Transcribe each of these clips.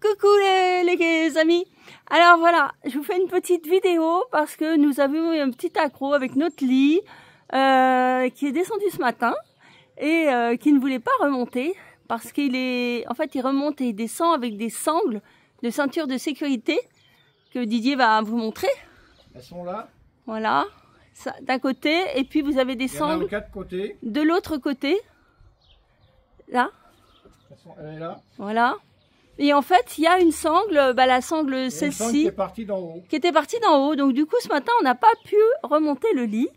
Coucou les amis. Alors voilà, je vous fais une petite vidéo parce que nous avons eu un petit accro avec notre lit qui est descendu ce matin et qui ne voulait pas remonter parce qu'il est, en fait, il remonte et il descend avec des sangles de ceinture de sécurité que Didier va vous montrer. Elles sont là. Voilà, d'un côté, et puis vous avez des sangles de l'autre côté. Là. Elle est là. Voilà. Et en fait, il y a une sangle, la sangle celle-ci, qui est partie d'en haut. Qui était partie d'en haut. Donc du coup, ce matin, on n'a pas pu remonter le lit.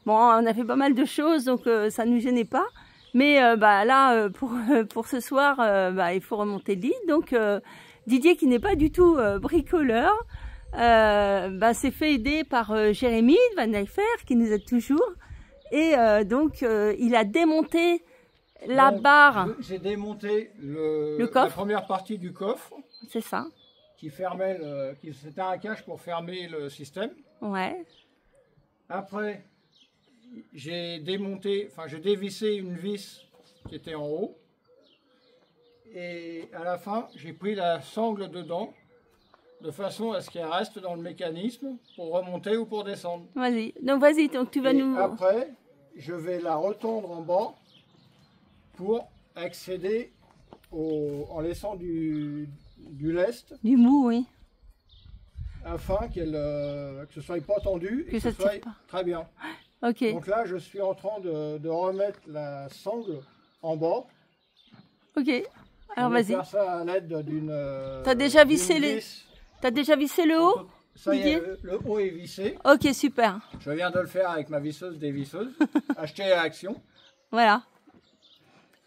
Bon, on a fait pas mal de choses, donc ça ne nous gênait pas. Mais là, pour ce soir, il faut remonter le lit. Donc Didier, qui n'est pas du tout bricoleur, s'est fait aider par Jérémy de Van Leifer, qui nous aide toujours. Et donc, il a démonté la barre. J'ai démonté le coffre. La première partie du coffre. C'est ça. Qui fermait c'était un cache pour fermer le système. Ouais. Après, j'ai dévissé une vis qui était en haut. Et à la fin, j'ai pris la sangle dedans, de façon à ce qu'elle reste dans le mécanisme pour remonter ou pour descendre. Vas-y. Donc tu vas nous... Après, je vais la retendre en bas pour accéder en laissant du lest. Du mou, oui. Afin que ce soit pas tendu et que ce soit très bien. Ok. Donc là, je suis en train de remettre la sangle en bas. Ok. Alors vas-y. Faire ça à l'aide d'une... T'as déjà vissé le haut? Ça y est, le haut est vissé. Ok, super. Je viens de le faire avec ma visseuse dévisseuse, achetée à Action. Voilà.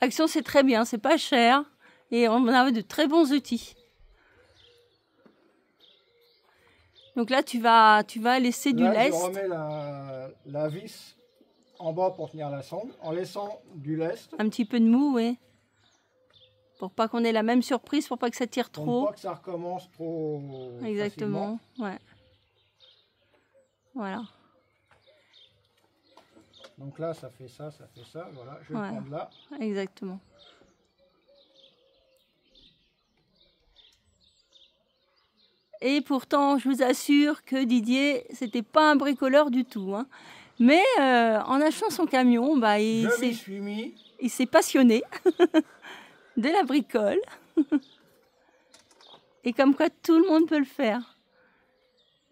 Action, c'est très bien, c'est pas cher et on a de très bons outils. Donc là, tu vas laisser du lest. Je remets la vis en bas pour tenir la sangle, en laissant du lest. Un petit peu de mou, oui. Pour pas qu'on ait la même surprise, pour pas que ça tire trop. Pour pas que ça recommence trop. Exactement, facilement. Ouais. Voilà. Donc là, ça fait ça, voilà, je vais le prendre là. Exactement. Et pourtant, je vous assure que Didier, c'était pas un bricoleur du tout. Hein. Mais en achetant son camion, il s'est passionné de la bricole. Et comme quoi, tout le monde peut le faire.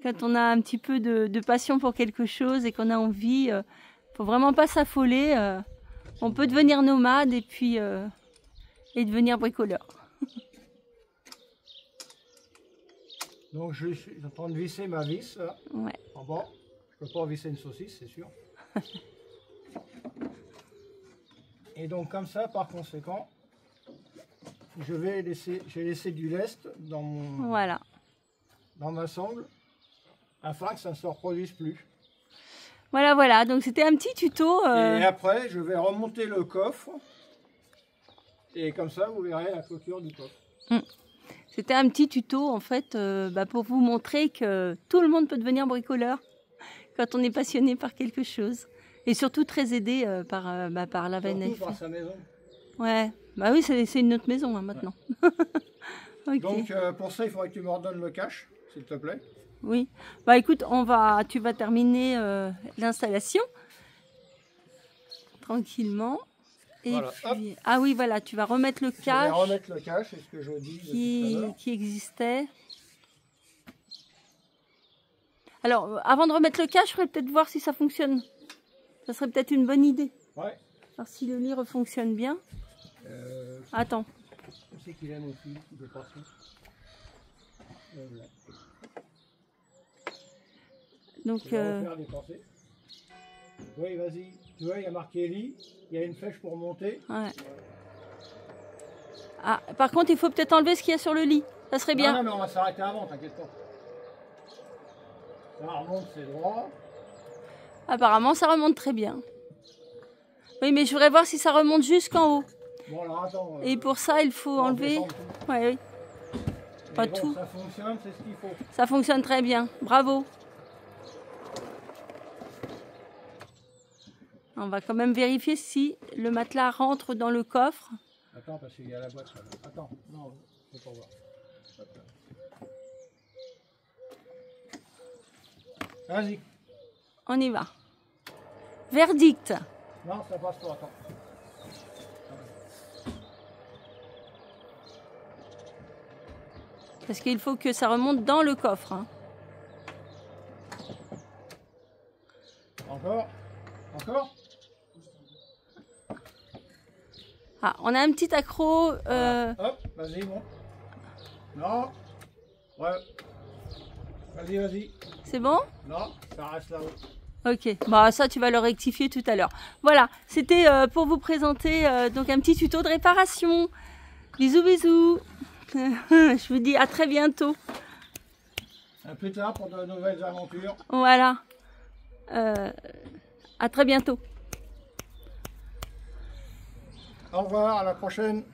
Quand on a un petit peu de passion pour quelque chose et qu'on a envie... faut vraiment pas s'affoler. On peut devenir nomade et puis devenir bricoleur. Donc je suis en train de visser ma vis là, en bas. Je peux pas visser une saucisse, c'est sûr. Et donc comme ça, par conséquent, j'ai laissé du lest dans ma sangle afin que ça ne se reproduise plus. Voilà, donc c'était un petit tuto. Et après, je vais remonter le coffre. Et comme ça, vous verrez la clôture du coffre. C'était un petit tuto, en fait, pour vous montrer que tout le monde peut devenir bricoleur quand on est passionné par quelque chose. Et surtout très aidé par la Van Leifer. Surtout par sa maison. Ouais, oui, c'est une autre maison maintenant. Okay. Donc, pour ça, il faudrait que tu me redonnes le cache, s'il te plaît. Oui, écoute, tu vas terminer l'installation tranquillement. Et voilà, puis, oui, voilà, tu vas remettre le cache. Je vais remettre le cache, c'est ce que je dis qui existait. Alors, avant de remettre le cache, je ferais peut-être voir si ça fonctionne. Ça serait peut-être une bonne idée. Ouais. Alors, si le lit refonctionne bien. Attends. Je sais qu'il aime aussi, il peut passer. Voilà. Donc, oui, vas-y. Tu vois, il y a marqué lit, il y a une flèche pour monter. Ouais. Par contre, il faut peut-être enlever ce qu'il y a sur le lit. Ça serait bien. Non, mais on va s'arrêter avant, t'inquiète pas. Ça remonte, c'est droit. Apparemment, ça remonte très bien. Oui, mais je voudrais voir si ça remonte jusqu'en haut. Bon, alors attends. Et pour ça, il faut enlever. Oui. Pas tout. Ça fonctionne, c'est ce qu'il faut. Ça fonctionne très bien. Bravo. On va quand même vérifier si le matelas rentre dans le coffre. Attends, parce qu'il y a la boîte là. Attends, non, faut pas voir. Vas-y. On y va. Verdict. Non, ça passe pas, attends. Parce qu'il faut que ça remonte dans le coffre. Hein. Encore. Encore. Ah, on a un petit accro. Hop, vas-y, bon. Non. Ouais. Vas-y, vas-y. C'est bon? Non, ça reste là-haut. Ok, bah ça tu vas le rectifier tout à l'heure. Voilà, c'était pour vous présenter donc un petit tuto de réparation. Bisous bisous. Je vous dis à très bientôt. À plus tard pour de nouvelles aventures. Voilà. À très bientôt. Au revoir, à la prochaine.